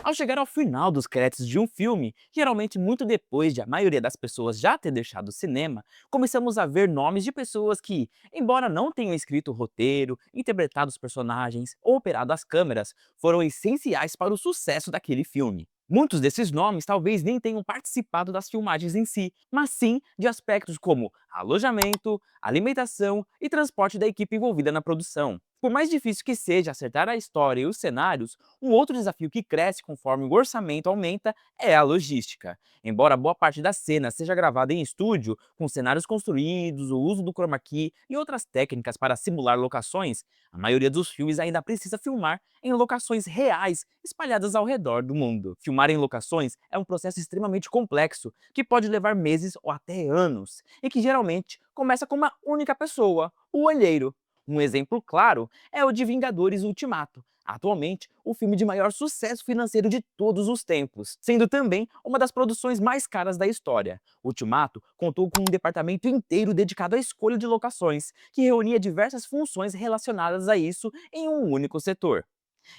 Ao chegar ao final dos créditos de um filme, geralmente muito depois de a maioria das pessoas já ter deixado o cinema, começamos a ver nomes de pessoas que, embora não tenham escrito o roteiro, interpretado os personagens ou operado as câmeras, foram essenciais para o sucesso daquele filme. Muitos desses nomes talvez nem tenham participado das filmagens em si, mas sim de aspectos como alojamento, alimentação e transporte da equipe envolvida na produção. Por mais difícil que seja acertar a história e os cenários, um outro desafio que cresce conforme o orçamento aumenta é a logística. Embora boa parte da cena seja gravada em estúdio, com cenários construídos, o uso do chroma key e outras técnicas para simular locações, a maioria dos filmes ainda precisa filmar em locações reais espalhadas ao redor do mundo. Filmar em locações é um processo extremamente complexo, que pode levar meses ou até anos, e que geralmente começa com uma única pessoa, o olheiro. Um exemplo claro é o de Vingadores Ultimato, atualmente o filme de maior sucesso financeiro de todos os tempos, sendo também uma das produções mais caras da história. Ultimato contou com um departamento inteiro dedicado à escolha de locações, que reunia diversas funções relacionadas a isso em um único setor.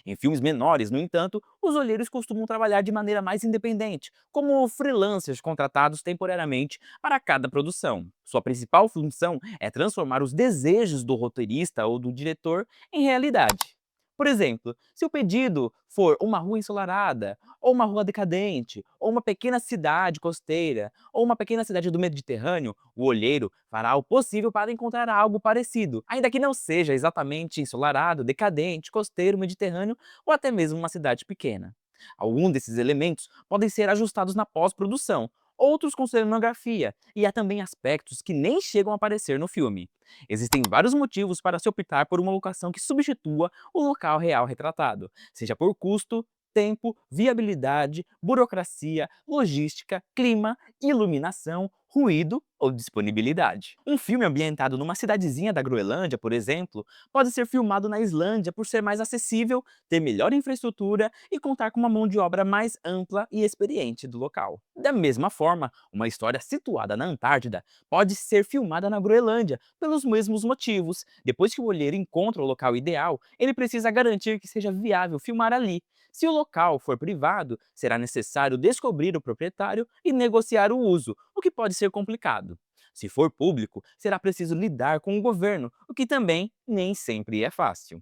Em filmes menores, no entanto, os olheiros costumam trabalhar de maneira mais independente, como freelancers contratados temporariamente para cada produção. Sua principal função é transformar os desejos do roteirista ou do diretor em realidade. Por exemplo, se o pedido for uma rua ensolarada, ou uma rua decadente, ou uma pequena cidade costeira, ou uma pequena cidade do Mediterrâneo, o olheiro fará o possível para encontrar algo parecido, ainda que não seja exatamente ensolarado, decadente, costeiro, Mediterrâneo ou até mesmo uma cidade pequena. Alguns desses elementos podem ser ajustados na pós-produção, outros com cenografia, e há também aspectos que nem chegam a aparecer no filme. Existem vários motivos para se optar por uma locação que substitua o local real retratado, seja por custo, tempo, viabilidade, burocracia, logística, clima, iluminação, ruído ou disponibilidade. Um filme ambientado numa cidadezinha da Groenlândia, por exemplo, pode ser filmado na Islândia por ser mais acessível, ter melhor infraestrutura e contar com uma mão de obra mais ampla e experiente do local. Da mesma forma, uma história situada na Antártida pode ser filmada na Groenlândia pelos mesmos motivos. Depois que o olheiro encontra o local ideal, ele precisa garantir que seja viável filmar ali. Se o local for privado, será necessário descobrir o proprietário e negociar o uso, o que pode ser complicado. Se for público, será preciso lidar com o governo, o que também nem sempre é fácil.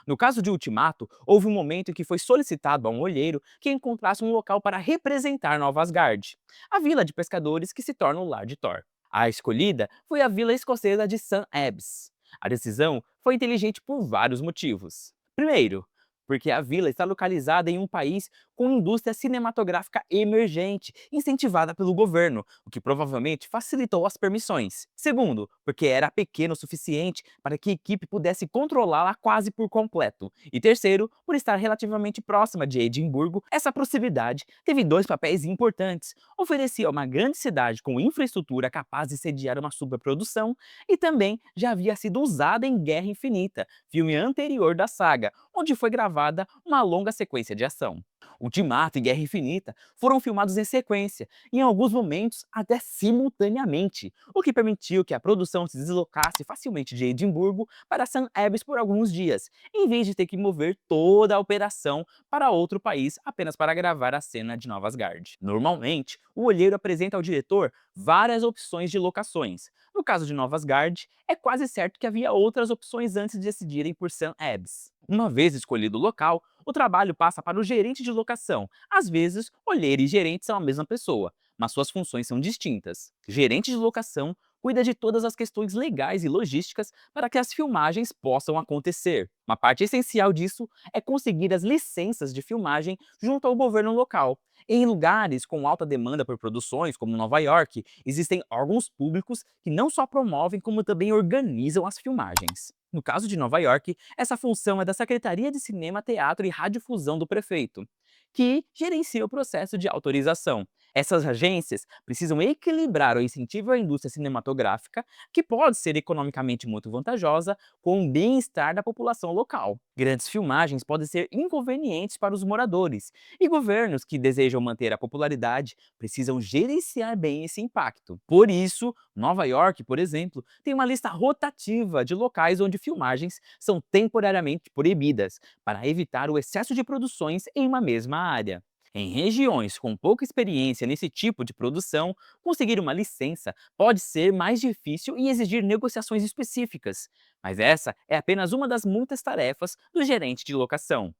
No caso de Ultimato, houve um momento em que foi solicitado a um olheiro que encontrasse um local para representar Nova Asgard, a vila de pescadores que se torna o lar de Thor. A escolhida foi a vila escocesa de St. Ebbs. A decisão foi inteligente por vários motivos. Primeiro, porque a vila está localizada em um país com indústria cinematográfica emergente, incentivada pelo governo, o que provavelmente facilitou as permissões. Segundo, porque era pequeno o suficiente para que a equipe pudesse controlá-la quase por completo. E terceiro, por estar relativamente próxima de Edimburgo, essa proximidade teve dois papéis importantes. Oferecia uma grande cidade com infraestrutura capaz de sediar uma superprodução e também já havia sido usada em Guerra Infinita, filme anterior da saga, onde foi gravada uma longa sequência de ação. Ultimato e Guerra Infinita foram filmados em sequência, em alguns momentos até simultaneamente, o que permitiu que a produção se deslocasse facilmente de Edimburgo para St. Ebbs por alguns dias, em vez de ter que mover toda a operação para outro país apenas para gravar a cena de Nova Asgard. Normalmente, o olheiro apresenta ao diretor várias opções de locações. No caso de Nova Asgard, é quase certo que havia outras opções antes de decidirem por St. Ebbs. Uma vez escolhido o local, o trabalho passa para o gerente de locação. Às vezes, olheiro e gerente são a mesma pessoa, mas suas funções são distintas. Gerente de locação cuida de todas as questões legais e logísticas para que as filmagens possam acontecer. Uma parte essencial disso é conseguir as licenças de filmagem junto ao governo local. Em lugares com alta demanda por produções, como Nova York, existem órgãos públicos que não só promovem, como também organizam as filmagens. No caso de Nova York, essa função é da Secretaria de Cinema, Teatro e Radiodifusão do prefeito, que gerencia o processo de autorização. Essas agências precisam equilibrar o incentivo à indústria cinematográfica, que pode ser economicamente muito vantajosa, com o bem-estar da população local. Grandes filmagens podem ser inconvenientes para os moradores, e governos que desejam manter a popularidade precisam gerenciar bem esse impacto. Por isso, Nova York, por exemplo, tem uma lista rotativa de locais onde filmagens são temporariamente proibidas, para evitar o excesso de produções em uma mesma área. Em regiões com pouca experiência nesse tipo de produção, conseguir uma licença pode ser mais difícil e exigir negociações específicas, mas essa é apenas uma das muitas tarefas do gerente de locação.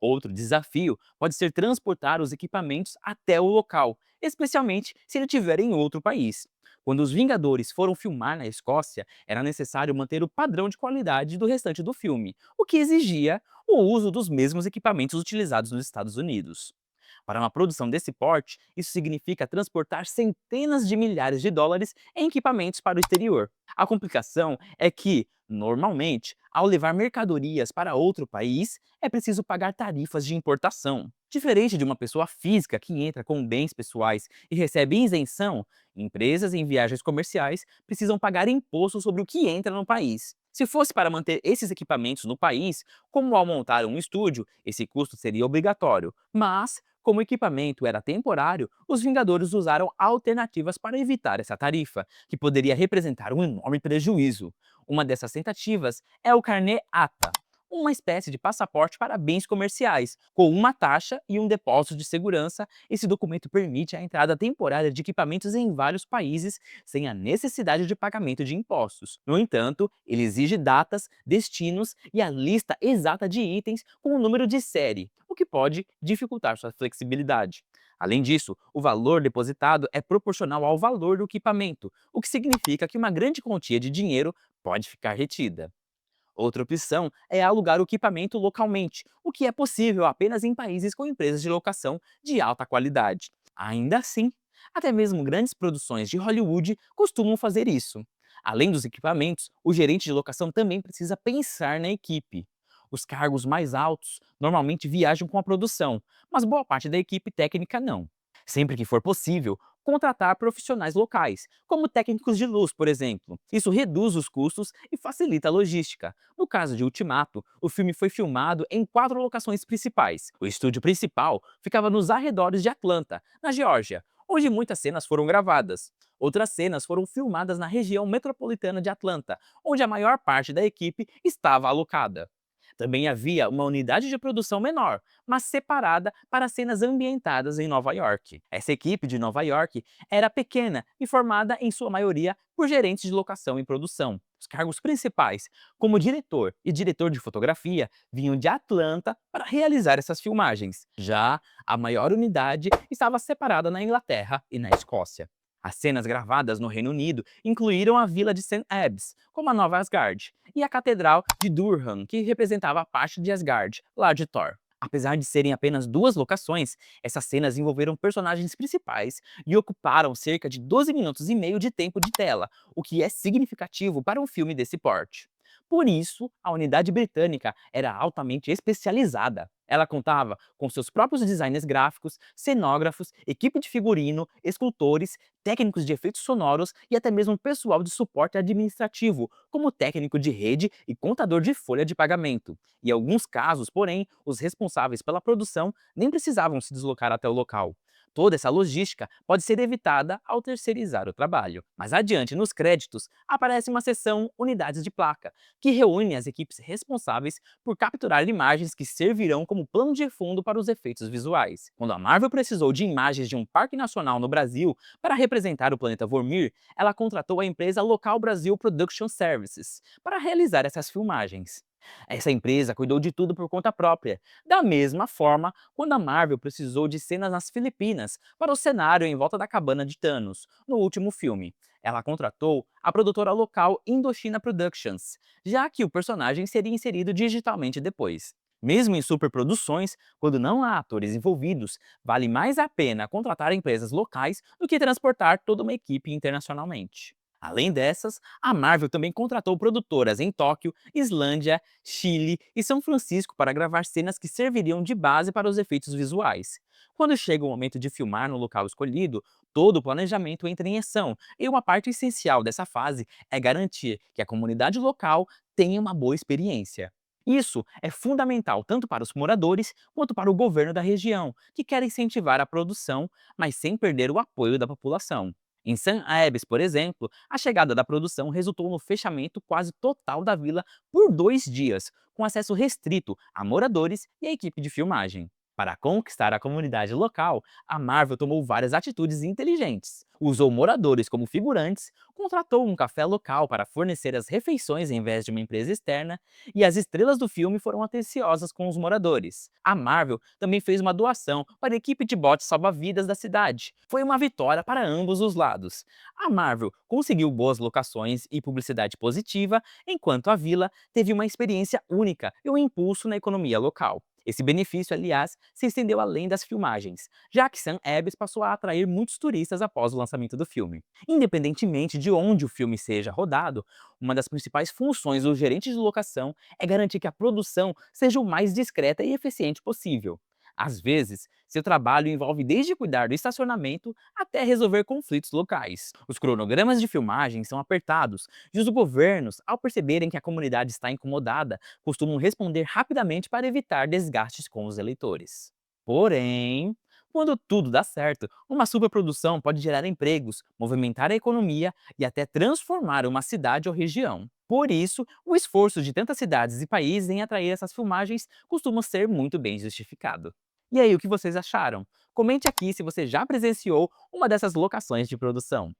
Outro desafio pode ser transportar os equipamentos até o local, especialmente se ele estiver em outro país. Quando os Vingadores foram filmar na Escócia, era necessário manter o padrão de qualidade do restante do filme, o que exigia o uso dos mesmos equipamentos utilizados nos Estados Unidos. Para uma produção desse porte, isso significa transportar centenas de milhares de dólares em equipamentos para o exterior. A complicação é que, normalmente, ao levar mercadorias para outro país, é preciso pagar tarifas de importação. Diferente de uma pessoa física que entra com bens pessoais e recebe isenção, empresas em viagens comerciais precisam pagar imposto sobre o que entra no país. Se fosse para manter esses equipamentos no país, como ao montar um estúdio, esse custo seria obrigatório. Mas, como o equipamento era temporário, os Vingadores usaram alternativas para evitar essa tarifa, que poderia representar um enorme prejuízo. Uma dessas tentativas é o Carnê ATA, uma espécie de passaporte para bens comerciais. Com uma taxa e um depósito de segurança, esse documento permite a entrada temporária de equipamentos em vários países sem a necessidade de pagamento de impostos. No entanto, ele exige datas, destinos e a lista exata de itens com o número de série, o que pode dificultar sua flexibilidade. Além disso, o valor depositado é proporcional ao valor do equipamento, o que significa que uma grande quantia de dinheiro pode ficar retida. Outra opção é alugar o equipamento localmente, o que é possível apenas em países com empresas de locação de alta qualidade. Ainda assim, até mesmo grandes produções de Hollywood costumam fazer isso. Além dos equipamentos, o gerente de locação também precisa pensar na equipe. Os cargos mais altos normalmente viajam com a produção, mas boa parte da equipe técnica não. Sempre que for possível, contratar profissionais locais, como técnicos de luz, por exemplo. Isso reduz os custos e facilita a logística. No caso de Ultimato, o filme foi filmado em 4 locações principais. O estúdio principal ficava nos arredores de Atlanta, na Geórgia, onde muitas cenas foram gravadas. Outras cenas foram filmadas na região metropolitana de Atlanta, onde a maior parte da equipe estava alocada. Também havia uma unidade de produção menor, mas separada para cenas ambientadas em Nova York. Essa equipe de Nova York era pequena e formada em sua maioria por gerentes de locação e produção. Os cargos principais, como diretor e diretor de fotografia, vinham de Atlanta para realizar essas filmagens. Já a maior unidade estava separada na Inglaterra e na Escócia. As cenas gravadas no Reino Unido incluíram a vila de St. Ives, como a Nova Asgard, e a Catedral de Durham, que representava a parte de Asgard, lá de Thor. Apesar de serem apenas 2 locações, essas cenas envolveram personagens principais e ocuparam cerca de 12 minutos e meio de tempo de tela, o que é significativo para um filme desse porte. Por isso, a unidade britânica era altamente especializada. Ela contava com seus próprios designers gráficos, cenógrafos, equipe de figurino, escultores, técnicos de efeitos sonoros e até mesmo pessoal de suporte administrativo, como técnico de rede e contador de folha de pagamento. Em alguns casos, porém, os responsáveis pela produção nem precisavam se deslocar até o local. Toda essa logística pode ser evitada ao terceirizar o trabalho. Mais adiante, nos créditos, aparece uma seção Unidades de Placa, que reúne as equipes responsáveis por capturar imagens que servirão como plano de fundo para os efeitos visuais. Quando a Marvel precisou de imagens de um parque nacional no Brasil para representar o planeta Vormir, ela contratou a empresa Local Brasil Production Services para realizar essas filmagens. Essa empresa cuidou de tudo por conta própria. Da mesma forma, quando a Marvel precisou de cenas nas Filipinas para o cenário em volta da cabana de Thanos, no último filme, ela contratou a produtora local Indochina Productions, já que o personagem seria inserido digitalmente depois. Mesmo em superproduções, quando não há atores envolvidos, vale mais a pena contratar empresas locais do que transportar toda uma equipe internacionalmente. Além dessas, a Marvel também contratou produtoras em Tóquio, Islândia, Chile e São Francisco para gravar cenas que serviriam de base para os efeitos visuais. Quando chega o momento de filmar no local escolhido, todo o planejamento entra em ação, e uma parte essencial dessa fase é garantir que a comunidade local tenha uma boa experiência. Isso é fundamental tanto para os moradores quanto para o governo da região, que quer incentivar a produção, mas sem perder o apoio da população. Em San Aires, por exemplo, a chegada da produção resultou no fechamento quase total da vila por 2 dias, com acesso restrito a moradores e a equipe de filmagem. Para conquistar a comunidade local, a Marvel tomou várias atitudes inteligentes. Usou moradores como figurantes, contratou um café local para fornecer as refeições em vez de uma empresa externa, e as estrelas do filme foram atenciosas com os moradores. A Marvel também fez uma doação para a equipe de botes salva-vidas da cidade. Foi uma vitória para ambos os lados. A Marvel conseguiu boas locações e publicidade positiva, enquanto a vila teve uma experiência única e um impulso na economia local. Esse benefício, aliás, se estendeu além das filmagens, já que Sam Ebbs passou a atrair muitos turistas após o lançamento do filme. Independentemente de onde o filme seja rodado, uma das principais funções do gerente de locação é garantir que a produção seja o mais discreta e eficiente possível. Às vezes, seu trabalho envolve desde cuidar do estacionamento até resolver conflitos locais. Os cronogramas de filmagem são apertados e os governos, ao perceberem que a comunidade está incomodada, costumam responder rapidamente para evitar desgastes com os eleitores. Porém, quando tudo dá certo, uma superprodução pode gerar empregos, movimentar a economia e até transformar uma cidade ou região. Por isso, o esforço de tantas cidades e países em atrair essas filmagens costuma ser muito bem justificado. E aí, o que vocês acharam? Comente aqui se você já presenciou uma dessas locações de produção.